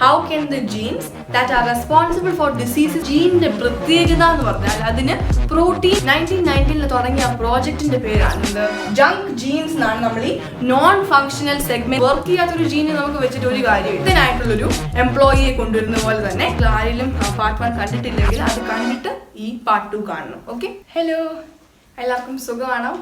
How can the genes that are responsible for disease ജീനിന്റെ പ്രത്യേകത എന്ന് പറഞ്ഞാൽ അതിന് പ്രോട്ടീൻ 1990 തുടങ്ങിയ പ്രോജക്റ്റിന്റെ പേരാണ് ജങ്ക് ജീൻസ് എന്നാണ്. നമ്മൾ ഈ നോൺ ഫങ്ഷണൽ സെഗ്മെന്റ് വർക്ക് ചെയ്യാത്തൊരു ജീനെ നമുക്ക് വെച്ചിട്ട് ഒരു കാര്യം ഇതിനായിട്ടുള്ളൊരു എംപ്ലോയിയെ കൊണ്ടുവരുന്ന പോലെ തന്നെ ആരെങ്കിലും പാർട്ട് 1 കണ്ടിട്ടില്ലെങ്കിൽ അത് കണ്ടിട്ട് ഈ പാർട്ട് 2 കാണണം. ഓക്കെ, ഹലോ, എല്ലാവർക്കും സുഖമാണോ?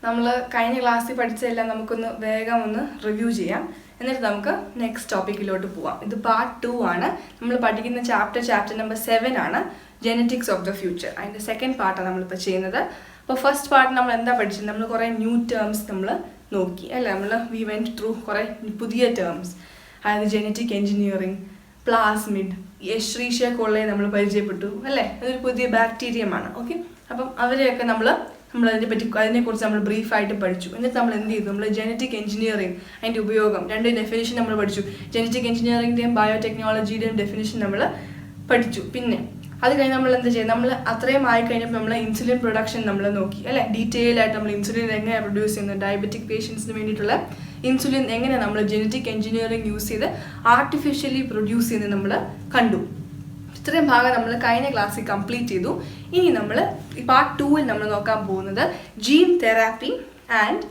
നമ്മൾ കഴിഞ്ഞ ക്ലാസ്സിൽ പഠിച്ചതെല്ലാം നമുക്കൊന്ന് വേഗം ഒന്ന് റിവ്യൂ ചെയ്യാം, എന്നിട്ട് നമുക്ക് നെക്സ്റ്റ് ടോപ്പിക്കിലോട്ട് പോവാം. ഇത് പാർട്ട് 2 ആണ്. നമ്മൾ പഠിക്കുന്ന ചാപ്റ്റർ നമ്പർ 7 ആണ്, ജെനറ്റിക്സ് ഓഫ് ദ ഫ്യൂച്ചർ. അതിൻ്റെ സെക്കൻഡ് പാർട്ടാണ് നമ്മളിപ്പോൾ ചെയ്യുന്നത്. അപ്പോൾ ഫസ്റ്റ് പാർട്ട് നമ്മൾ എന്താ പഠിച്ചത്? നമ്മൾ കുറേ ന്യൂ ടേംസ് നമ്മൾ നോക്കി അല്ലേ. വി വെൻറ്റ് ത്രൂ കുറേ പുതിയ ടേംസ്, അതായത് ജെനറ്റിക് എൻജിനീയറിങ്, പ്ലാസ്മിഡ്, എഷ്രീഷ്യ കൊള്ളയെ നമ്മൾ പരിചയപ്പെട്ടു അല്ലേ. അതൊരു പുതിയ ബാക്ടീരിയമാണ്. ഓക്കെ, അപ്പം അവരെയൊക്കെ അതിനെക്കുറിച്ച് നമ്മൾ ബ്രീഫായിട്ട് പഠിച്ചു. എന്നിട്ട് നമ്മൾ എന്ത് ചെയ്തു? നമ്മൾ ജെനറ്റിക് എൻജിനീയറിങ് അതിൻ്റെ ഉപയോഗം, 2 ഡെഫിനിഷൻ നമ്മൾ പഠിച്ചു. ജെനറ്റിക് എൻജിനീയറിൻ്റെയും ബയോടെക്നോളജിയുടെയും ഡെഫിനിഷൻ നമ്മൾ പഠിച്ചു. പിന്നെ അത് കഴിഞ്ഞ് നമ്മൾ എന്താ ചെയ്യുക? നമ്മൾ അത്രയും ആയിക്കഴിഞ്ഞപ്പോൾ നമ്മൾ ഇൻസുലിൻ പ്രൊഡക്ഷൻ നമ്മൾ നോക്കി അല്ലേ. ഡീറ്റെയിൽ ആയിട്ട് നമ്മൾ ഇൻസുലിൻ എങ്ങനെയാണ് പ്രൊഡ്യൂസ് ചെയ്യുന്നത്, ഡയബറ്റിക് പേഷ്യൻസിന് വേണ്ടിയിട്ടുള്ള ഇൻസുലിൻ എങ്ങനെ നമ്മൾ ജെനറ്റിക് എൻജിനീയറിങ് യൂസ് ചെയ്ത് ആർട്ടിഫിഷ്യലി പ്രൊഡ്യൂസ് ചെയ്യുന്നത് നമ്മൾ കണ്ടു. ഇത്രയും ഭാഗം നമ്മൾ കഴിഞ്ഞ ക്ലാസ്സിൽ കംപ്ലീറ്റ് ചെയ്തു. ഇനി നമ്മൾ ഈ പാർട്ട് 2-ൽ നമ്മൾ നോക്കാൻ പോകുന്നത് ജീൻ തെറാപ്പി ആൻഡ്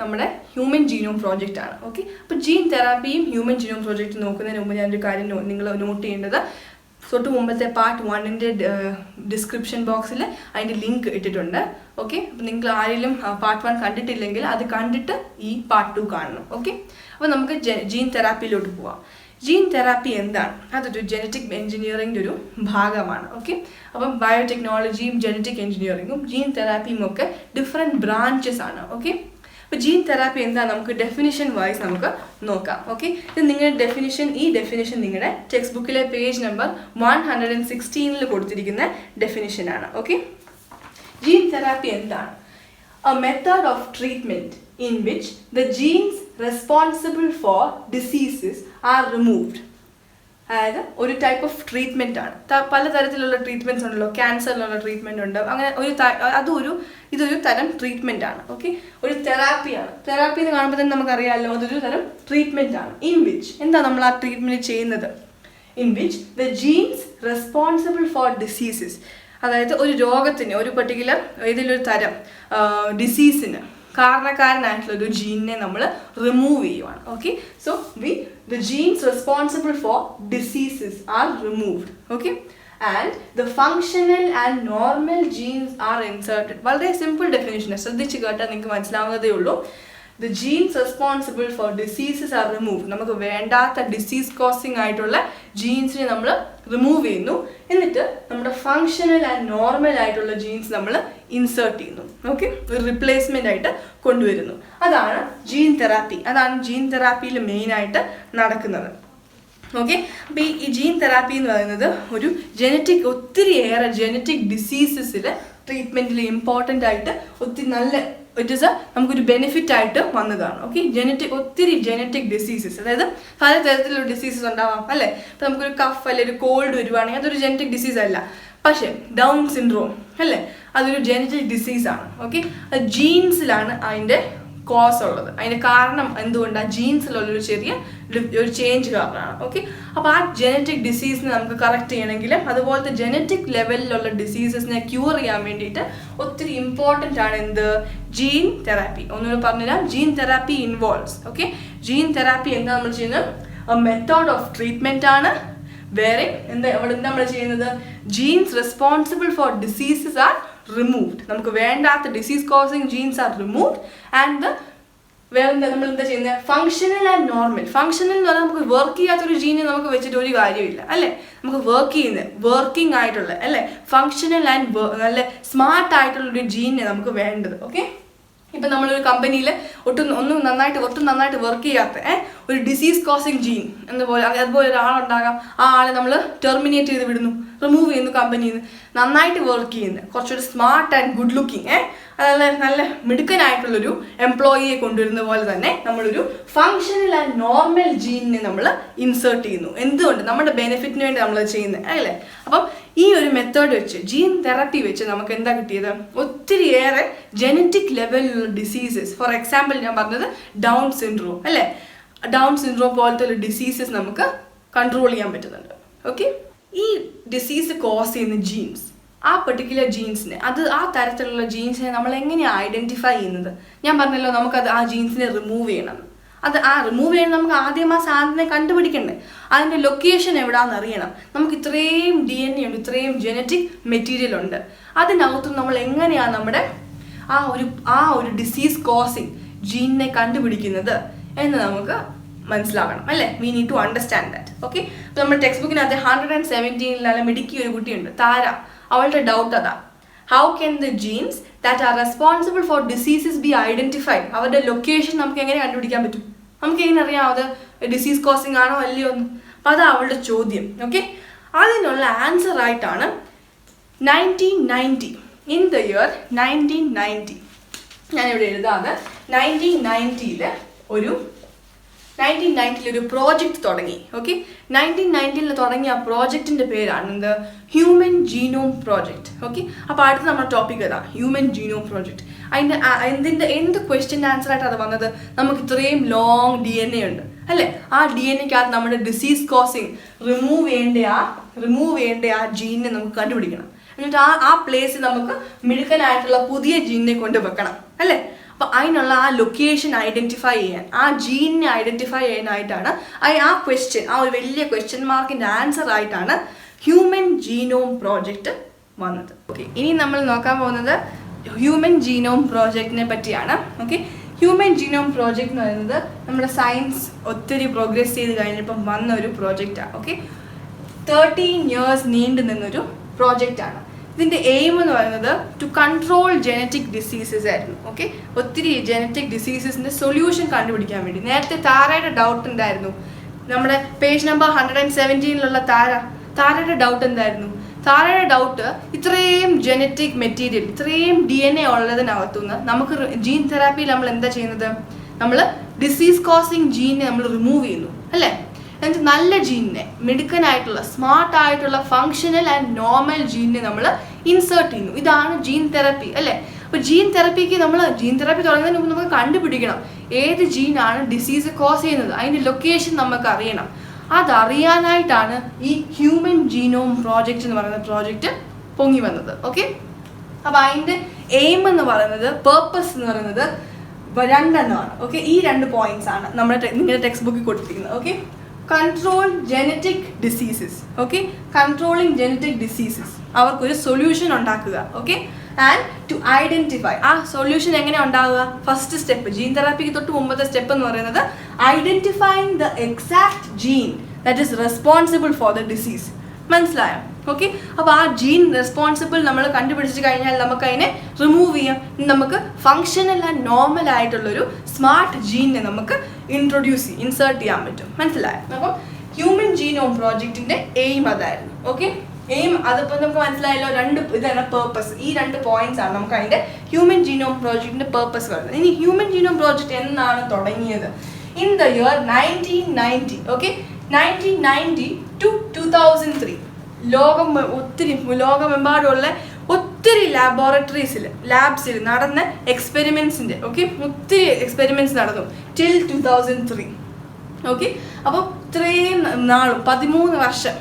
നമ്മുടെ ഹ്യൂമൻ ജീനോം പ്രോജക്റ്റ് ആണ്. ഓക്കെ, അപ്പോൾ ജീൻ തെറാപ്പിയും ഹ്യൂമൻ ജീനോം പ്രോജക്റ്റ് നോക്കുന്നതിന് മുമ്പ് ഞാനൊരു കാര്യം നിങ്ങൾ നോട്ട് ചെയ്യേണ്ടത്, തൊട്ട് മുമ്പത്തെ പാർട്ട് 1-ന്റെ ഡിസ്ക്രിപ്ഷൻ ബോക്സിൽ അതിൻ്റെ ലിങ്ക് ഇട്ടിട്ടുണ്ട്. ഓക്കെ, അപ്പോൾ നിങ്ങൾ ആരെങ്കിലും പാർട്ട് 1 കണ്ടിട്ടില്ലെങ്കിൽ അത് കണ്ടിട്ട് ഈ പാർട്ട് 2 കാണണം. ഓക്കെ, അപ്പോൾ നമുക്ക് ജീൻ തെറാപ്പിയിലോട്ട് പോവാം. ജീൻ തെറാപ്പി എന്താണ്? അതൊരു ജെനറ്റിക് എൻജിനീയറിംഗിൻ്റെ ഒരു ഭാഗമാണ്. ഓക്കെ, അപ്പം ബയോടെക്നോളജിയും ജെനറ്റിക് എൻജിനീയറിംഗും ജീൻ തെറാപ്പിയും ഒക്കെ ഡിഫറെൻറ്റ് ബ്രാഞ്ചസ് ആണ്. ഓക്കെ, അപ്പോൾ ജീൻ തെറാപ്പി എന്താ നമുക്ക് ഡെഫിനിഷൻ വൈസ് നമുക്ക് നോക്കാം. ഓക്കെ, ഇത് നിങ്ങളുടെ ഈ ഡെഫിനിഷൻ നിങ്ങളുടെ ടെക്സ്റ്റ് ബുക്കിലെ പേജ് നമ്പർ 116-ൽ കൊടുത്തിരിക്കുന്ന ഡെഫിനിഷനാണ്. ഓക്കെ, ജീൻ തെറാപ്പി എന്താണ്? A method of treatment in which the genes responsible for diseases are removed. അതായത് ഒരു ടൈപ്പ് ഓഫ് ട്രീറ്റ്മെൻ്റ് ആണ്. പലതരത്തിലുള്ള ട്രീറ്റ്മെൻറ്റ്സ് ഉണ്ടല്ലോ, ക്യാൻസറിനുള്ള ട്രീറ്റ്മെൻറ്റ് ഉണ്ട്, അങ്ങനെ ഇതൊരു തരം ട്രീറ്റ്മെൻ്റ് ആണ്. ഓക്കെ, ഒരു തെറാപ്പിയാണ്. തെറാപ്പി എന്ന് കാണുമ്പോൾ തന്നെ നമുക്കറിയാമല്ലോ അതൊരു തരം ട്രീറ്റ്മെൻ്റ് ആണ്. ഇൻ വിച്ച് എന്താ നമ്മൾ ആ ട്രീറ്റ്മെൻറ്റ് ചെയ്യുന്നത്? In which the genes responsible for diseases, അതായത് ഒരു രോഗത്തിന്, ഒരു പർട്ടിക്കുലർ ഏതെങ്കിലും ഒരു തരം ഡിസീസിന് കാരണക്കാരനായിട്ടുള്ള ഒരു ജീനിനെ നമ്മൾ റിമൂവ് ചെയ്യുവാണ്. Okay, so the genes responsible for diseases are removed. Okay, and the functional and normal genes are inserted. വളരെ സിമ്പിൾ ഡെഫിനിഷൻ, ശ്രദ്ധിച്ച് കേട്ടാൽ നിങ്ങൾക്ക് മനസ്സിലാവുന്നതേ ഉള്ളൂ. The genes responsible for diseases are removed. നമുക്ക് വേണ്ടാത്ത ഡിസീസ് കോസിങ് ആയിട്ടുള്ള ജീൻസിനെ നമ്മൾ റിമൂവ് ചെയ്യുന്നു. എന്നിട്ട് നമ്മുടെ ഫങ്ഷണൽ ആൻഡ് നോർമൽ ആയിട്ടുള്ള ജീൻസ് നമ്മൾ ഇൻസേർട്ട് ചെയ്യുന്നു. ഓക്കെ, ഒരു റിപ്ലേസ്മെൻ്റ് ആയിട്ട് കൊണ്ടുവരുന്നു. അതാണ് ജീൻ തെറാപ്പി. അതാണ് ജീൻ തെറാപ്പിയിൽ മെയിനായിട്ട് നടക്കുന്നത്. ഓക്കെ, അപ്പോൾ ഈ ജീൻ തെറാപ്പി എന്ന് പറയുന്നത് ഒരു ഒത്തിരിയേറെ ജെനറ്റിക് ഡിസീസസിൽ ട്രീറ്റ്മെൻറ്റിൽ ഇമ്പോർട്ടൻ്റ് ആയിട്ട് നമുക്കൊരു ബെനിഫിറ്റ് ആയിട്ട് വന്നതാണ്. ഓക്കെ, ഒത്തിരി ജെനറ്റിക് ഡിസീസസ്, അതായത് പലതരത്തിലുള്ള ഡിസീസസ് ഉണ്ടാവാം അല്ലേ. ഇപ്പോൾ നമുക്കൊരു കഫ് അല്ലെങ്കിൽ ഒരു കോൾഡ് വരുവാണെങ്കിൽ അതൊരു ജെനറ്റിക് ഡിസീസ് അല്ല. പക്ഷേ ഡൗൺ സിൻഡ്രോം അല്ലേ, അതൊരു ജെനറ്റിക് ഡിസീസാണ്. ഓക്കെ, അത് ജീൻസിലാണ് അതിൻ്റെ കോസ് ഉള്ളത്. അതിൻ്റെ കാരണം എന്തുകൊണ്ടാണ്? ജീൻസിലുള്ളൊരു ഒരു ചേഞ്ച് കാരണമാണ്. ഓക്കെ, അപ്പോൾ ആ ജെനറ്റിക് ഡിസീസിനെ നമുക്ക് കറക്റ്റ് ചെയ്യണമെങ്കിലും അതുപോലത്തെ ജെനറ്റിക് ലെവലിലുള്ള ഡിസീസസിനെ ക്യൂർ ചെയ്യാൻ വേണ്ടിയിട്ട് ഒത്തിരി ഇമ്പോർട്ടൻ്റ് ആണ് എന്ത്? Gene therapy. ഒന്നുകൂടെ പറഞ്ഞുതരാം, gene therapy involves. Okay, gene therapy എന്താ നമ്മൾ ചെയ്യുന്നത്? മെത്തേഡ് ഓഫ് ട്രീറ്റ്മെൻ്റ് ആണ്. വേറെ എന്താ നമ്മൾ ചെയ്യുന്നത്? Genes responsible for diseases are removed. നമുക്ക് വേണ്ടാത്ത disease causing genes are removed. And നമ്മൾ എന്താ ചെയ്യുന്നത്? Functional and normal. ഫങ്ഷണൽ എന്ന് പറഞ്ഞാൽ നമുക്ക് വർക്ക് ചെയ്യാത്തൊരു ജീനെ നമുക്ക് വെച്ചിട്ട് ഒരു കാര്യമില്ല അല്ലേ. നമുക്ക് വർക്കിംഗ് ആയിട്ടുള്ള അല്ലേ, ഫങ്ഷണൽ ആൻഡ് നല്ല സ്മാർട്ട് ആയിട്ടുള്ളൊരു ജീനെ നമുക്ക് വേണ്ടത്. ഓക്കെ, ഇപ്പം നമ്മളൊരു കമ്പനിയിൽ ഒട്ടും നന്നായിട്ട് വർക്ക് ചെയ്യാത്ത ഒരു ഡിസീസ് കോസിങ് ജീൻ അതുപോലെ ഒരാളുണ്ടാകാം. ആ ആളെ നമ്മൾ ടെർമിനേറ്റ് ചെയ്ത് വിടുന്നു, റിമൂവ് ചെയ്യുന്നു കമ്പനിയിൽ നിന്ന്. നന്നായിട്ട് വർക്ക് ചെയ്യുന്നത്, കുറച്ചൊരു സ്മാർട്ട് ആൻഡ് ഗുഡ് ലുക്കിംഗ് നല്ല മിടുക്കനായിട്ടുള്ളൊരു എംപ്ലോയിയെ കൊണ്ടുവരുന്ന പോലെ തന്നെ നമ്മളൊരു ഫങ്ഷണൽ ആൻഡ് നോർമൽ ജീനിനെ നമ്മൾ ഇൻസേർട്ട് ചെയ്യുന്നു. എന്തുകൊണ്ട്? നമ്മുടെ ബെനിഫിറ്റിന് വേണ്ടി നമ്മൾ ചെയ്യുന്നത് അല്ലേ. അപ്പം ഈ ഒരു മെത്തേഡ് വെച്ച്, ജീൻ തെറാപ്പി വെച്ച് നമുക്ക് എന്താ കിട്ടിയത്? ഒത്തിരിയേറെ ജെനറ്റിക് ലെവലിലുള്ള ഡിസീസസ്. ഫോർ എക്സാമ്പിൾ ഞാൻ പറഞ്ഞത് ഡൗൺ സിൻഡ്രോം അല്ലേ. ഡൗൺ സിൻഡ്രോം പോലത്തെ ഒരു ഡിസീസസ് നമുക്ക് കൺട്രോൾ ചെയ്യാൻ പറ്റുന്നുണ്ട്. ഓക്കെ, ഈ ഡിസീസ് കോസ് ചെയ്യുന്ന ജീൻസ്, ആ പെർട്ടിക്കുലർ ജീൻസിനെ, ആ തരത്തിലുള്ള ജീൻസിനെ നമ്മൾ എങ്ങനെയാണ് ഐഡൻറ്റിഫൈ ചെയ്യുന്നത്? ഞാൻ പറഞ്ഞല്ലോ നമുക്കത് ആ ജീൻസിനെ റിമൂവ് ചെയ്യണം. റിമൂവ് ചെയ്യണം, നമുക്ക് ആദ്യം ആ സാധനത്തിനെ കണ്ടുപിടിക്കണ്ടേ, അതിൻ്റെ ലൊക്കേഷൻ എവിടെയാണെന്ന് അറിയണം. നമുക്ക് ഇത്രയും DNA ഉണ്ട്, ഇത്രയും ജനറ്റിക് മെറ്റീരിയൽ ഉണ്ട്, അതിനകത്തും നമ്മൾ എങ്ങനെയാണ് നമ്മുടെ ആ ഒരു ഡിസീസ് കോസിങ് ജീനിനെ കണ്ടുപിടിക്കുന്നത് എന്ന് നമുക്ക് മനസ്സിലാക്കണം അല്ലേ. We need to understand that. Okay, അപ്പോൾ നമ്മുടെ ടെക്സ്റ്റ് ബുക്കിനകത്ത് 117 മിടുക്കി ഒരു കുട്ടിയുണ്ട്, താര. അവളുടെ ഡൗട്ട് അതാ, how can the genes that are responsible for diseases B identified? അവരുടെ ലൊക്കേഷൻ നമുക്ക് എങ്ങനെ കണ്ടുപിടിക്കാൻ പറ്റും? നമുക്ക് എങ്ങനെ അറിയാം അത് ഡിസീസ് കോസിങ് ആണോ അല്ലയോ എന്ന്? അപ്പോൾ അതാ അവളുടെ ചോദ്യം. ഓക്കെ, അതിനുള്ള ആൻസർ ആയിട്ടാണ് 1990, ഇൻ ദ ഇയർ 1990, ഞാനിവിടെ എഴുതാതെ 1990 ഒരു പ്രോജക്റ്റ് തുടങ്ങി. ഓക്കെ, 1990 തുടങ്ങിയ ആ പ്രോജക്റ്റിന്റെ പേരാണ് എന്ത്? Human genome project. ഓക്കെ, അപ്പോൾ അടുത്ത നമ്മുടെ ടോപ്പിക് ഏതാ? Human genome project. അതിൻ്റെ എന്ത് ക്വസ്റ്റ്യൻ ആൻസർ ആയിട്ട് അത് വന്നത്? നമുക്ക് ഇത്രയും ലോങ് DNA ഉണ്ട് അല്ലേ, ആ DNAക്കകത്ത് നമ്മുടെ ഡിസീസ് കോസിങ് റിമൂവ് ചെയ്യേണ്ട ആ ജീനിനെ നമുക്ക് കണ്ടുപിടിക്കണം. എന്നിട്ട് ആ പ്ലേസിൽ നമുക്ക് മിടുക്കനായിട്ടുള്ള പുതിയ ജീനിനെ കൊണ്ട് വെക്കണം അല്ലേ. അപ്പോൾ അതിനുള്ള ആ ലൊക്കേഷൻ ഐഡൻറ്റിഫൈ ചെയ്യാൻ, ആ ജീനിനെ ഐഡൻറ്റിഫൈ ചെയ്യാനായിട്ടാണ് ആ ഒരു വലിയ ക്വസ്റ്റ്യൻ മാർക്കിൻ്റെ ആൻസർ ആയിട്ടാണ് ഹ്യൂമൻ ജീനോം പ്രോജക്റ്റ് വന്നത്. ഓക്കെ, ഇനി നമ്മൾ നോക്കാൻ പോകുന്നത് ഹ്യൂമൻ ജീനോം പ്രോജക്റ്റിനെ പറ്റിയാണ്. ഓക്കെ, ഹ്യൂമൻ ജീനോം പ്രോജക്റ്റ് എന്ന് പറയുന്നത് നമ്മുടെ സയൻസ് ഒത്തിരി പ്രോഗ്രസ് ചെയ്ത് കഴിഞ്ഞപ്പം വന്ന ഒരു പ്രോജക്റ്റാണ്. ഓക്കെ, 13 years നീണ്ടു നിന്നൊരു പ്രോജക്റ്റാണ്. ഇതിൻ്റെ എയിം എന്ന് പറയുന്നത് ടു കൺട്രോൾ ജനറ്റിക് ഡിസീസസ് ആയിരുന്നു. ഓക്കെ, ഒത്തിരി ജനറ്റിക് ഡിസീസസിൻ്റെ സൊല്യൂഷൻ കണ്ടുപിടിക്കാൻ വേണ്ടി. നേരത്തെ താരയുടെ ഡൗട്ട് എന്തായിരുന്നു? നമ്മുടെ പേജ് നമ്പർ 117 താരയുടെ ഡൗട്ട് എന്തായിരുന്നു? താരയുടെ ഡൗട്ട് ഇത്രയും ജനറ്റിക് മെറ്റീരിയൽ, ഇത്രയും DNA ഉള്ളതിനകത്തുനിന്ന് നമുക്ക് ജീൻ തെറാപ്പിയിൽ നമ്മൾ എന്താ ചെയ്യുന്നത്? നമ്മൾ ഡിസീസ് കോസിങ് ജീനെ നമ്മൾ റിമൂവ് ചെയ്യുന്നു അല്ലേ. എന്നിട്ട് നല്ല ജീനിനെ, മിടുക്കനായിട്ടുള്ള സ്മാർട്ടായിട്ടുള്ള ഫങ്ഷണൽ ആൻഡ് നോർമൽ ജീനിനെ നമ്മൾ ഇൻസേർട്ട് ചെയ്യുന്നു. ഇതാണ് ജീൻ തെറാപ്പി അല്ലേ. അപ്പോൾ ജീൻ തെറാപ്പി തുടങ്ങുന്നതിന് മുമ്പ് നമുക്ക് കണ്ടുപിടിക്കണം ഏത് ജീനാണ് ഡിസീസ് കോസ് ചെയ്യുന്നത്, അതിൻ്റെ ലൊക്കേഷൻ നമുക്ക് അറിയണം. അതറിയാനായിട്ടാണ് ഈ ഹ്യൂമൻ ജീനോം പ്രോജക്റ്റ് എന്ന് പറയുന്ന പ്രോജക്റ്റ് പൊങ്ങി വന്നത്. ഓക്കെ, അപ്പോൾ അതിൻ്റെ എയിം എന്ന് പറയുന്നത്, പേർപ്പസ് എന്ന് പറയുന്നത് രണ്ടെണ്ണമാണ്. ഓക്കെ, ഈ 2 പോയിന്റ്സ് ആണ് നിങ്ങളുടെ ടെക്സ്റ്റ് ബുക്കിൽ കൊടുത്തിരിക്കുന്നത്. Okay, control genetic diseases. Okay, controlling genetic diseases, അവർക്കൊരു സൊല്യൂഷൻ ഉണ്ടാക്കുക. ഓക്കെ, ആൻഡ് ടു ഐഡന്റിഫൈ, ആ സൊല്യൂഷൻ എങ്ങനെ ഉണ്ടാവുക? ഫസ്റ്റ് സ്റ്റെപ്പ്, ജീൻ തെറാപ്പിക്ക് തൊട്ട് മുമ്പത്തെ സ്റ്റെപ്പ് എന്ന് പറയുന്നത് identifying the exact gene that is responsible for the disease. മനസ്സിലായോ? ഓക്കെ, അപ്പോൾ ആ ജീൻ റെസ്പോൺസിബിൾ നമ്മൾ കണ്ടുപിടിച്ച് കഴിഞ്ഞാൽ നമുക്ക് അതിനെ റിമൂവ് ചെയ്യാം. നമുക്ക് ഫങ്ഷണൽ ആൻഡ് നോർമൽ ആയിട്ടുള്ളൊരു സ്മാർട്ട് ജീനിനെ നമുക്ക് ഇൻസേർട്ട് ചെയ്യാൻ പറ്റും. മനസ്സിലായോ? അപ്പം ഹ്യൂമൻ ജീനോം പ്രോജക്റ്റിന്റെ എയിം അതായിരുന്നു. ഓക്കെ, എയിം അതിപ്പോൾ നമുക്ക് മനസ്സിലായല്ലോ. ഇതാണ് പേർപ്പസ്. ഈ 2 പോയിന്റ്സ് ആണ് നമുക്ക് അതിന്റെ ഹ്യൂമൻ ജീനോം പ്രോജക്റ്റിന്റെ പേർപ്പസ് വരുന്നത്. ഇനി ഹ്യൂമൻ ജീനോം പ്രോജക്റ്റ് എന്നാണ് തുടങ്ങിയത്? In the year 1990. Okay, 1990 to 2003 ലോകമെമ്പാടുള്ള ഒത്തിരി ലാബ്സിൽ നടന്ന എക്സ്പെരിമെന്റ്സിന്റെ ഒത്തിരി എക്സ്പെരിമെന്റ്സ് നടന്നു ടിൽ 2003. ഓക്കെ, അപ്പോൾ ഇത്രയും നാളും 13 വർഷം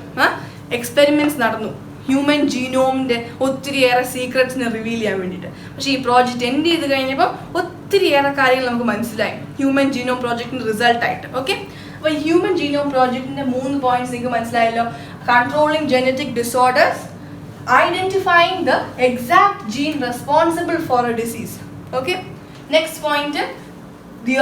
എക്സ്പെരിമെന്റ്സ് നടന്നു ഹ്യൂമൻ ജീനോമിന്റെ ഒത്തിരിയേറെ സീക്രട്സിനെ റിവീൽ ചെയ്യാൻ വേണ്ടിയിട്ട്. പക്ഷേ ഈ പ്രോജക്റ്റ് എൻഡ് ചെയ്ത് കഴിഞ്ഞപ്പോൾ ഒത്തിരിയേറെ കാര്യങ്ങൾ നമുക്ക് മനസ്സിലായി ഹ്യൂമൻ ജീനോം പ്രോജക്റ്റിന്റെ റിസൾട്ടായിട്ട്. ഓക്കെ, അപ്പോൾ ഈ ഹ്യൂമൻ ജീനോം പ്രോജക്റ്റിന്റെ 3 പോയിന്റ്സ് നിങ്ങൾക്ക് മനസ്സിലായല്ലോ. Controlling genetic disorders, identifying the exact gene responsible for a disease. Okay, next point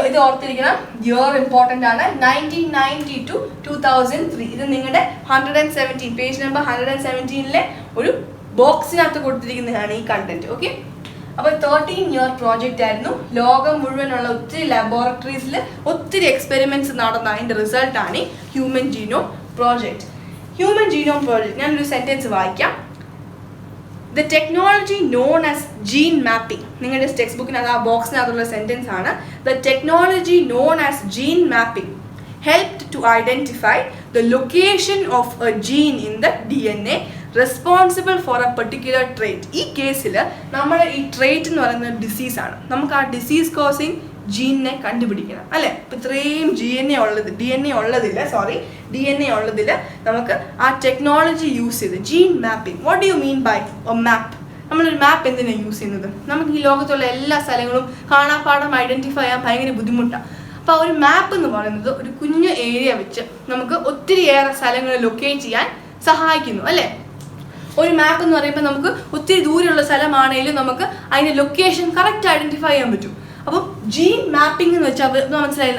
ഇത് ഓർത്തിരിക്കണം, ഇയർ ഇമ്പോർട്ടൻ്റ് ആണ്. 1990 to 2003. ഇത് നിങ്ങളുടെ 117 പേജ് നമ്പർ 117 ഒരു ബോക്സിനകത്ത് കൊടുത്തിരിക്കുന്നതാണ് ഈ കണ്ടന്റ്. ഓക്കെ, അപ്പോൾ 13 year പ്രോജക്റ്റ് ആയിരുന്നു. ലോകം മുഴുവനുള്ള ഒത്തിരി ലാബോറട്ടറീസിൽ ഒത്തിരി എക്സ്പെരിമെന്റ്സ് നടന്ന അതിൻ്റെ റിസൾട്ടാണ് ഈ human genome project. Human genome project, ഞാനൊരു സെന്റൻസ് വായിക്കാം. The technology known as gene mapping, നിങ്ങളുടെ ടെക്സ്റ്റ് ബുക്കിനകത്ത് ആ ബോക്സിനകത്തുള്ള സെന്റൻസ് ആണ്. The technology known as gene mapping helped to identify the location of a gene in the DNA responsible for a particular trait. ഈ കേസിൽ നമ്മുടെ ഈ trait എന്ന് പറയുന്നത് ഡിസീസാണ്. നമുക്ക് ആ ഡിസീസ് കോസിങ് ജീനിനെ കണ്ടുപിടിക്കണം അല്ലേ. ഇപ്പം ഇത്രയും DNA ഉള്ളതിൽ നമുക്ക് ആ ടെക്നോളജി യൂസ് ചെയ്ത് gene mapping. What do you mean by a map? നമ്മളൊരു മാപ്പ് എന്തിനാണ് യൂസ് ചെയ്യുന്നത്? നമുക്ക് ഈ ലോകത്തുള്ള എല്ലാ സ്ഥലങ്ങളും കാണാപ്പാടം ഐഡൻറ്റിഫൈ ചെയ്യാൻ ഭയങ്കര ബുദ്ധിമുട്ടാണ്. അപ്പോൾ ഒരു മാപ്പ് എന്ന് പറയുന്നത് ഒരു കുഞ്ഞു ഏരിയ വെച്ച് നമുക്ക് ഒത്തിരിയേറെ സ്ഥലങ്ങൾ ലൊക്കേറ്റ് ചെയ്യാൻ സഹായിക്കുന്നു അല്ലേ. ഒരു മാപ്പ് എന്ന് പറയുമ്പോൾ നമുക്ക് ഒത്തിരി ദൂരെയുള്ള സ്ഥലമാണെങ്കിലും നമുക്ക് അതിൻ്റെ ലൊക്കേഷൻ കറക്റ്റ് ഐഡൻറ്റിഫൈ ചെയ്യാൻ പറ്റും. അപ്പം ജീൻ മാപ്പിംഗ് എന്ന് വെച്ചാൽ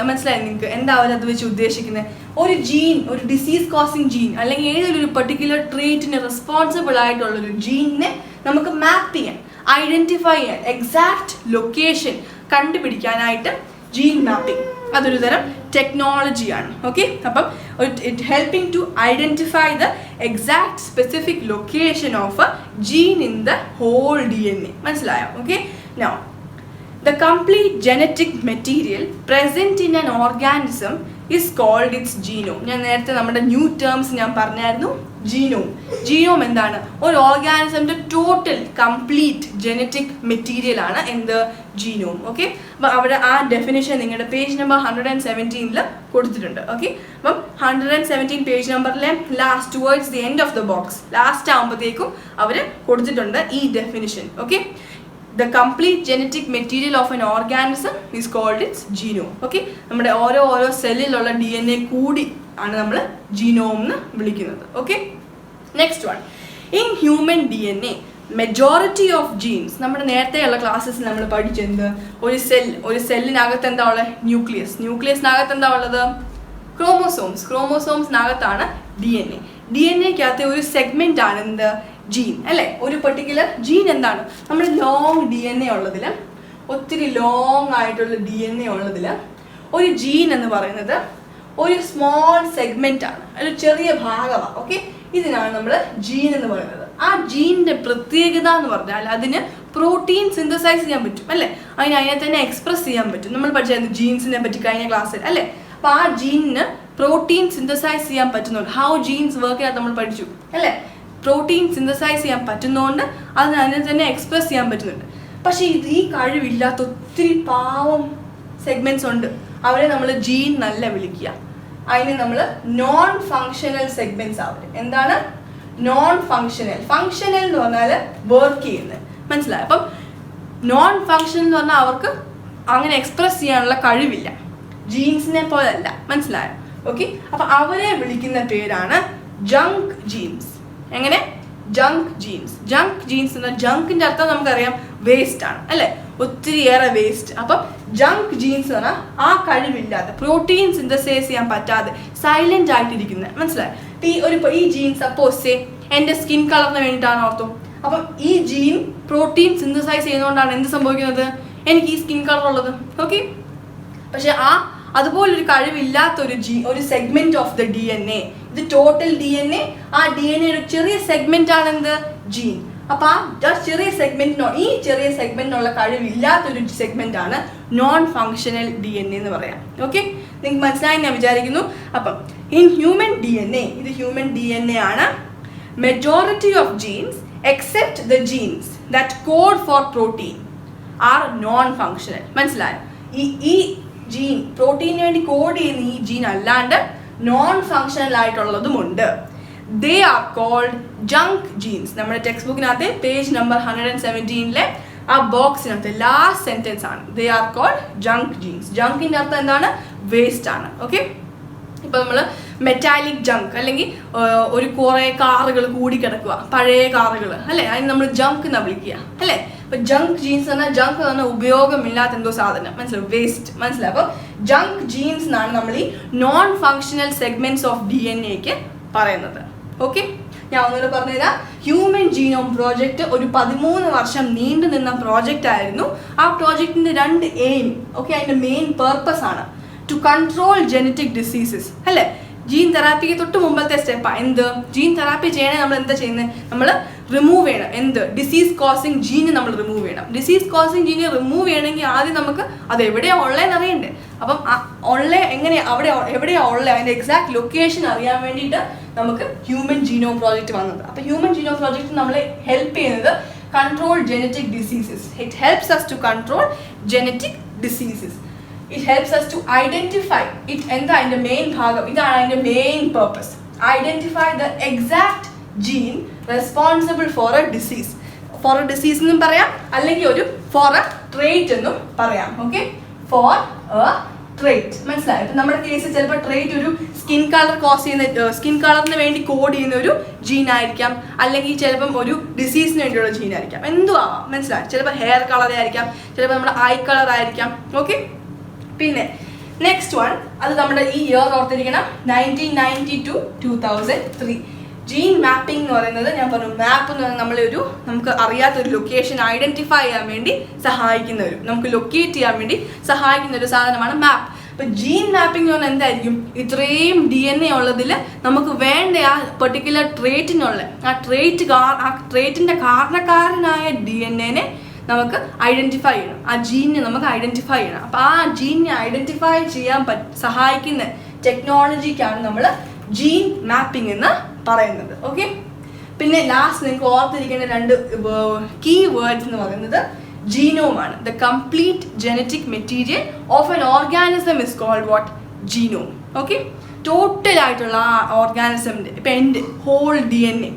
മനസ്സിലായി നിങ്ങൾക്ക് എന്താ അവരത് വെച്ച് ഉദ്ദേശിക്കുന്നത്? ഒരു ജീൻ, ഒരു ഡിസീസ് കോസിങ് ജീൻ അല്ലെങ്കിൽ ഏതൊരു പെർട്ടിക്കുലർ ട്രീറ്റിന് റെസ്പോൺസിബിൾ ആയിട്ടുള്ളൊരു ജീനിനെ നമുക്ക് മാപ്പ് ചെയ്യാൻ, ഐഡൻറ്റിഫൈ ചെയ്യാൻ, എക്സാക്ട് ലൊക്കേഷൻ കണ്ടുപിടിക്കാനായിട്ട് ജീൻ മാപ്പിംഗ് അതൊരു തരം ടെക്നോളജിയാണ്. ഓക്കെ, അപ്പം it helping to identify the exact specific location of a gene in the whole DNA. മനസ്സിലായോ? Okay, now the complete genetic material present in an organism is called its genome. ഞാൻ നേരത്തെ നമ്മുടെ new terms ഞാൻ പറഞ്ഞായിരുന്നു. Genome എന്താണ്? ഒരു ഓർഗാനിസമിൻ്റെ total complete genetic material ആണ് എന്ത്? ജീനോം. ഓക്കെ, അപ്പം അവിടെ ആ ഡെഫിനിഷൻ നിങ്ങളുടെ പേജ് നമ്പർ 117 കൊടുത്തിട്ടുണ്ട്. ഓക്കെ, അപ്പം 117 പേജ് നമ്പറിലെ last towards the end of the box last ആകുമ്പോഴത്തേക്കും അവർ കൊടുത്തിട്ടുണ്ട് ഈ definition. Okay, the complete genetic material of an organism is called its genome. Okay, നമ്മുടെ ഓരോ സെല്ലിലുള്ള DNA കൂടി ആണ് നമ്മൾ ജീനോം എന്ന് വിളിക്കുന്നത്. Okay, next one, in human DNA majority of jeans. നമ്മുടെ നേരത്തെയുള്ള ക്ലാസ്സസിൽ നമ്മൾ പഠിച്ചെന്ത്? ഒരു സെല്ലിനകത്ത് എന്താ ഉള്ളത്? ന്യൂക്ലിയസിനകത്ത് എന്താ ഉള്ളത്? ക്രോമോസോംസിനകത്താണ് DNA-ക്കകത്തെ ഒരു സെഗ്മെന്റ് ആണ് എന്ത്? ജീൻ അല്ലേ. ഒരു പെർട്ടിക്കുലർ ജീൻ എന്താണ്? നമ്മുടെ ലോങ് DNA ഉള്ളതിൽ, ഒത്തിരി ലോങ് ആയിട്ടുള്ള DNA ഉള്ളതിൽ ഒരു ജീൻ എന്ന് പറയുന്നത് ഒരു സ്മോൾ സെഗ്മെന്റ് ആണ്, ഒരു ചെറിയ ഭാഗമാണ്. ഓക്കെ, ഇതിനാണ് നമ്മൾ ജീൻ എന്ന് പറയുന്നത്. ആ ജീനിന്റെ പ്രത്യേകത എന്ന് പറഞ്ഞാൽ അതിന് പ്രോട്ടീൻ സിന്തസൈസ് ചെയ്യാൻ പറ്റും അല്ലേ. അതിനെ തന്നെ എക്സ്പ്രസ് ചെയ്യാൻ പറ്റും. നമ്മൾ പഠിച്ചായിരുന്നു ജീൻസിനെ പറ്റി കഴിഞ്ഞ ക്ലാസ്സിൽ അല്ലേ. അപ്പോൾ ആ ജീനിന് പ്രോട്ടീൻ സിന്തസൈസ് ചെയ്യാൻ പറ്റുന്നുണ്ട്. ഹൗ ജീൻസ് വർക്ക് ചെയ്യാൻ നമ്മൾ പഠിച്ചു അല്ലേ. പ്രോട്ടീൻ സിന്തസൈസ് ചെയ്യാൻ പറ്റുന്നതുകൊണ്ട് അതിനെ തന്നെ എക്സ്പ്രസ് ചെയ്യാൻ പറ്റുന്നുണ്ട്. പക്ഷേ ഈ കഴിവില്ലാത്ത ഒത്തിരി പാവം സെഗ്മെന്റ്സ് ഉണ്ട്. അവരെ നമ്മൾ ജീൻ നല്ല വിളിക്കുക. അതിന് നമ്മൾ നോൺ ഫങ്ഷണൽ സെഗ്മെന്റ്സ് ആവും. എന്താണ് നോൺ ഫങ്ഷണൽ? ഫങ്ഷണൽ എന്ന് പറഞ്ഞാൽ വർക്ക് ചെയ്യുന്നത്, മനസ്സിലായോ? അപ്പം നോൺ ഫങ്ഷണൽ എന്ന് പറഞ്ഞാൽ അവർക്ക് അങ്ങനെ എക്സ്പ്രസ് ചെയ്യാനുള്ള കഴിവില്ല, ജീൻസിനെ പോലെ അല്ല, മനസ്സിലായോ? ഓക്കെ, അപ്പം അവരെ വിളിക്കുന്ന പേരാണ് ജങ്ക് ജീൻസ്. എങ്ങനെ? ജങ്ക് ജീൻസ് എന്ന ജങ്കിന്റെ അർത്ഥം നമുക്കറിയാം വേസ്റ്റ് ആണ് അല്ലെ, ഒത്തിരിയേറെ വേസ്റ്റ്. അപ്പം ജങ്ക് ജീൻസ് എന്ന് പറഞ്ഞാൽ ആ കഴിവില്ലാതെ, പ്രോട്ടീൻ സിന്തസൈസ് ചെയ്യാൻ പറ്റാതെ സൈലന്റ് ആയിട്ടിരിക്കുന്നത്, മനസ്സിലായി? ഈ ജീൻ സപ്പോസ് എൻ്റെ സ്കിൻ കളറിന് വേണ്ടിയിട്ടാണ് ഓർത്തും. അപ്പം ഈ ജീൻ പ്രോട്ടീൻ സിന്തസൈസ് ചെയ്യുന്നതുകൊണ്ടാണ് എന്ത് സംഭവിക്കുന്നത്? എനിക്ക് ഈ സ്കിൻ കളർ ഉള്ളത്. ഓക്കെ, പക്ഷെ അതുപോലൊരു കഴിവില്ലാത്ത ഒരു സെഗ്മെന്റ് ഓഫ് ദ DNA, ഇത് ടോട്ടൽ DNA, ആ DNA ഒരു ചെറിയ സെഗ്മെന്റ് ആണ് എന്ത്? ജീൻ. അപ്പൊ ആ ചെറിയ സെഗ്മെന്റിനുള്ള കഴിവില്ലാത്തൊരു സെഗ്മെന്റ് ആണ് നോൺ ഫങ്ഷണൽ DNA എന്ന് പറയാം. ഓക്കെ, നിങ്ങൾക്ക് മനസ്സിലായി ഞാൻ വിചാരിക്കുന്നു. അപ്പം ഇൻ ഹ്യൂമൻ DNA, ഇത് ഹ്യൂമൻ DNA ആണ്. Majority of genes except the genes that code for protein are non functional. മനസ്സിലായോ? ഈ ജീൻ പ്രോട്ടീന് വേണ്ടി കോഡ് ചെയ്യുന്ന ഈ ജീൻ അല്ലാണ്ട് നോൺ ഫങ്ഷണൽ ആയിട്ടുള്ളതുമുണ്ട്. They are called junk genes. നമ്മുടെ ടെക്സ്റ്റ് ബുക്കിനകത്തെ പേജ് നമ്പർ 117 ആ ബോക്സിനകത്ത് ലാസ്റ്റ് സെന്റൻസ് ആണ്. They are called junk genes. ജങ്കിന്റെ അർത്ഥം എന്താണ്? വേസ്റ്റ് ആണ്. ഓക്കെ, ഇപ്പൊ നമ്മൾ മെറ്റാലിക് ജങ്ക് അല്ലെങ്കിൽ ഒരു കുറെ കാറുകൾ കൂടി കിടക്കുക, പഴയ കാറുകൾ അല്ലെ, അതിന് നമ്മൾ ജങ്ക് എന്നാ വിളിക്കുക അല്ലെ. അപ്പൊ ജങ്ക് ജീൻസ് പറഞ്ഞാൽ ജങ്ക് എന്ന് പറഞ്ഞാൽ ഉപയോഗമില്ലാത്ത എന്തോ സാധനം, മനസ്സിലാവും, വേസ്റ്റ്, മനസ്സിലാവും. അപ്പൊ ജങ്ക് ജീൻസ് എന്നാണ് നമ്മൾ ഈ നോൺ ഫങ്ഷണൽ സെഗ്മെന്റ്സ് ഓഫ് DNA-ക്ക് പറയുന്നത്. ഓക്കെ, ഞാൻ ഒന്നുകൂടെ പറഞ്ഞുതരാം. ഹ്യൂമൻ ജീനോം പ്രോജക്റ്റ് ഒരു 13 വർഷം നീണ്ടു നിന്ന പ്രോജക്റ്റ് ആയിരുന്നു. ആ പ്രോജക്റ്റിന്റെ 2 എയിം, ഓക്കെ, അതിന്റെ മെയിൻ പർപ്പസ് ആണ് ടു കൺട്രോൾ ജനറ്റിക് ഡിസീസസ് അല്ലേ. ജീൻ തെറാപ്പിക്ക് തൊട്ട് മുമ്പത്തെ സ്റ്റെപ്പാണ് എന്ത്? ജീൻ തെറാപ്പി ചെയ്യണേ നമ്മൾ എന്താ ചെയ്യുന്നത്? നമ്മൾ റിമൂവ് ചെയ്യണം എന്ത്? ഡിസീസ് കോസിങ് ജീന് നമ്മൾ റിമൂവ് ചെയ്യണം. ഡിസീസ് കോസിങ് ജീന് റിമൂവ് ചെയ്യണമെങ്കിൽ ആദ്യം നമുക്ക് അത് എവിടെയാണ് ഉള്ളതെന്ന് അറിയണ്ടേ. അപ്പം എവിടെയാണ് ഉള്ളത് അതിൻ്റെ എക്സാക്ട് ലൊക്കേഷൻ അറിയാൻ വേണ്ടിയിട്ട് നമുക്ക് ഹ്യൂമൻ ജീനോം പ്രോജക്റ്റ് വന്നത്. അപ്പം ഹ്യൂമൻ ജീനോം പ്രോജക്റ്റ് നമ്മളെ ഹെൽപ്പ് ചെയ്യുന്നത് control genetic diseases. It helps us to control genetic diseases. It helps us to identify it. എന്താ അതിൻ്റെ മെയിൻ ഭാഗം? ഇതാണ് അതിൻ്റെ main purpose. Identify the exact gene responsible for a disease. For a disease എന്നും പറയാം, അല്ലെങ്കിൽ ഒരു ഫോർ എ ട്രേറ്റ് എന്നും പറയാം. Okay, for a trait. മനസ്സിലായി? ഇപ്പം നമ്മുടെ കേസിൽ ചിലപ്പോൾ ട്രേറ്റ് ഒരു സ്കിൻ കളർ കോസ് ചെയ്യുന്ന, സ്കിൻ കളറിന് വേണ്ടി കോഡ് ചെയ്യുന്ന ഒരു ജീൻ ആയിരിക്കാം, അല്ലെങ്കിൽ ചിലപ്പം ഒരു ഡിസീസിന് വേണ്ടിയുള്ള ജീൻ ആയിരിക്കാം, എന്തും ആവാം. മനസ്സിലായി? ചിലപ്പോൾ ഹെയർ കളർ ആയിരിക്കാം, ചിലപ്പോൾ നമ്മുടെ ഐ കളർ ആയിരിക്കാം. ഓക്കെ, പിന്നെ നെക്സ്റ്റ് വൺ, അത് നമ്മുടെ ഈ ഇയർ ഓർത്തിരിക്കണം, 1990 to 2003. ജീൻ മാപ്പിംഗ് എന്ന് പറയുന്നത്, ഞാൻ പറഞ്ഞു മാപ്പ് എന്ന് പറയുന്നത് നമ്മളൊരു നമുക്ക് അറിയാത്തൊരു ലൊക്കേഷൻ ഐഡൻറ്റിഫൈ ചെയ്യാൻ വേണ്ടി സഹായിക്കുന്ന ഒരു, നമുക്ക് ലൊക്കേറ്റ് ചെയ്യാൻ വേണ്ടി സഹായിക്കുന്ന ഒരു സാധനമാണ് മാപ്പ്. അപ്പോൾ ജീൻ മാപ്പിംഗ് എന്ന് പറഞ്ഞാൽ എന്തായിരിക്കും? ഇത്രയും DNA ഉള്ളതിൽ നമുക്ക് വേണ്ട ആ പെർട്ടിക്കുലർ ട്രേറ്റിനുള്ള ആ ട്രേറ്റിൻ്റെ കാരണക്കാരനായ DNA നമുക്ക് ഐഡൻറ്റിഫൈ ചെയ്യണം, ആ ജീനിനെ നമുക്ക് ഐഡൻറ്റിഫൈ ചെയ്യണം. അപ്പോൾ ആ ജീനിനെ ഐഡൻറ്റിഫൈ ചെയ്യാൻ സഹായിക്കുന്ന ടെക്നോളജിക്കാണ് നമ്മൾ ജീൻ മാപ്പിംഗ് എന്ന് പറയുന്നത്. ഓക്കെ, പിന്നെ ലാസ്റ്റ് നിങ്ങൾക്ക് ഓർത്തിരിക്കേണ്ട രണ്ട് കീ വേർഡ്സ് എന്ന് പറയുന്നത് ജീനോമാണ്. The complete genetic material of an organism is called what? Genome. Okay, total ആയിട്ടുള്ള ആ ഓർഗാനിസമിൻ്റെ ഇപ്പം എൻ്റെ ഹോൾ DNA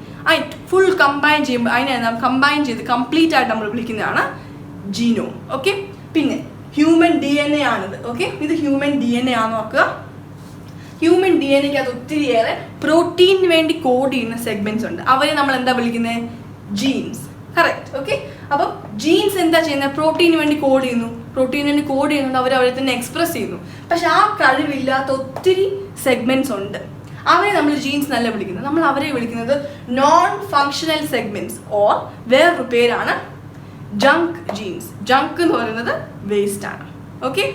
ഫുൾ കമ്പൈൻ ചെയ്യുമ്പോൾ അതിനെ കമ്പൈൻ ചെയ്ത് കംപ്ലീറ്റ് ആയിട്ട് നമ്മൾ വിളിക്കുന്നതാണ് ജീനോം. ഓക്കെ, പിന്നെ ഹ്യൂമൻ DNA ആണിത്. ഓക്കെ, ഇത് ഹ്യൂമൻ DNA ആണെന്ന് ഓർക്കുക. ഹ്യൂമൻ DNA അത് ഒത്തിരിയേറെ പ്രോട്ടീനിന് വേണ്ടി കോഡ് ചെയ്യുന്ന സെഗ്മെന്റ്സ് ഉണ്ട്. അവരെ നമ്മൾ എന്താ വിളിക്കുന്നത്? ജീൻസ്. കറക്റ്റ്. ഓക്കെ, അപ്പം ജീൻസ് എന്താ ചെയ്യുന്നത്? പ്രോട്ടീന് വേണ്ടി കോഡ് ചെയ്യുന്നു. പ്രോട്ടീന് വേണ്ടി കോഡ് ചെയ്യുന്നുണ്ട്, അവരെ തന്നെ എക്സ്പ്രസ് ചെയ്യുന്നു. പക്ഷെ ആ കഴിവില്ലാത്ത ഒത്തിരി സെഗ്മെന്റ്സ് ഉണ്ട്. അവരെ നമ്മൾ ജീൻസ് നല്ല വിളിക്കുന്നത്. നമ്മൾ അവരെ വിളിക്കുന്നത് നോൺ ഫങ്ഷണൽ സെഗ്മെന്റ്സ്, ഓർ വേറൊരു പേരാണ് ജങ്ക് ജീൻസ്. ജങ്ക് എന്ന് പറയുന്നത് വേസ്റ്റ് ആണ്. Okay,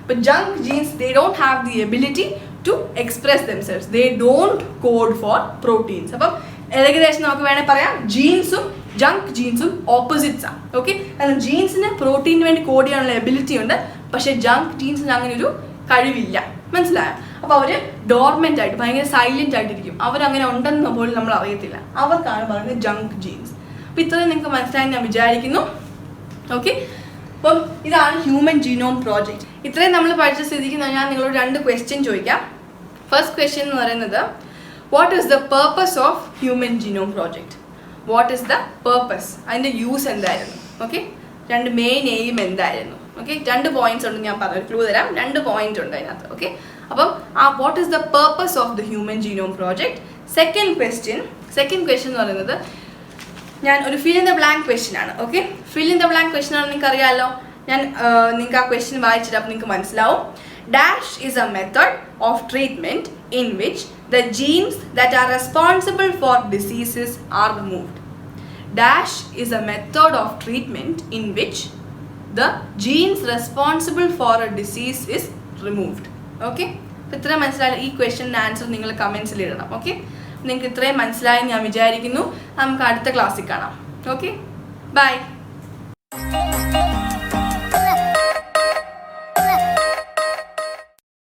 but junk genes, they don't have the ability to express themselves, they don't code for proteins. അപ്പം ഏകദേശം നമുക്ക് വേണമെങ്കിൽ പറയാം ജീൻസും ജങ്ക് ജീൻസും ഓപ്പോസിറ്റ്സ് ആണ്. ഓക്കെ, കാരണം ജീൻസിന് പ്രോട്ടീന് വേണ്ടി കോഡ് ചെയ്യാനുള്ള എബിലിറ്റി ഉണ്ട്, പക്ഷേ ജങ്ക് ജീൻസിന് അങ്ങനെ ഒരു കഴിവില്ല. മനസ്സിലായോ? അപ്പോൾ അവർ ഡോർമെൻ്റ് ആയിട്ട് ഭയങ്കര സൈലൻ്റ് ആയിട്ടിരിക്കും, അവരങ്ങനെ ഉണ്ടെന്ന് പോലും നമ്മൾ അറിയത്തില്ല. അവർക്കാണ് പറയുന്നത് ജങ്ക് ജീൻസ്. അപ്പോൾ ഇത്രയും നിങ്ങൾക്ക് മനസ്സിലായി ഞാൻ വിചാരിക്കുന്നു. ഓക്കെ, അപ്പം ഇതാണ് ഹ്യൂമൻ ജീനോം പ്രോജക്റ്റ്. ഇത്രയും നമ്മൾ പഠിച്ച സ്ഥിതിക്ക് ഞാൻ നിങ്ങളോട് രണ്ട് ക്വസ്റ്റ്യൻ ചോദിക്കാം. ഫസ്റ്റ് ക്വസ്റ്റ്യൻ എന്ന് പറയുന്നത്, what is the purpose of human genome project? What is the purpose? അതിൻ്റെ യൂസ് എന്തായിരുന്നു? ഓക്കെ, രണ്ട് മെയിൻ എയിം എന്തായിരുന്നു? ഓക്കെ, രണ്ട് പോയിന്റ്സ് ഉണ്ട്, ഞാൻ പറഞ്ഞു ക്ലൂ തരാം. രണ്ട് പോയിന്റ് ഉണ്ട് അതിനകത്ത്. ഓക്കെ, അപ്പം ആ what is the purpose of the human genome project. Second question എന്ന് പറയുന്നത്, ഞാൻ ഒരു fill in the blank question ആണ്. Okay, fill in the blank question ആണ്, നിങ്ങൾക്ക് അറിയാമല്ലോ. ഞാൻ നിങ്ങൾക്ക് ആ ക്വസ്റ്റ്യൻ വായിച്ചിട്ട് അപ്പോൾ നിങ്ങൾക്ക് മനസ്സിലാവും. Dash is A method of treatment in which the genes that are responsible for diseases are removed. Dash is A method of treatment in which the genes responsible for a disease is removed. Okay, അപ്പോൾ ഇത്രയും മനസ്സിലായാലും ഈ ക്വസ്റ്റ്യൻ്റെ answer നിങ്ങൾ കമൻസിൽ ഇടണം. Okay, നിങ്ങൾക്ക് ഇത്രയും മനസ്സിലായെന്ന് ഞാൻ വിചാരിക്കുന്നു. നമുക്ക് അടുത്ത ക്ലാസ്സിൽ കാണാം. Okay, by.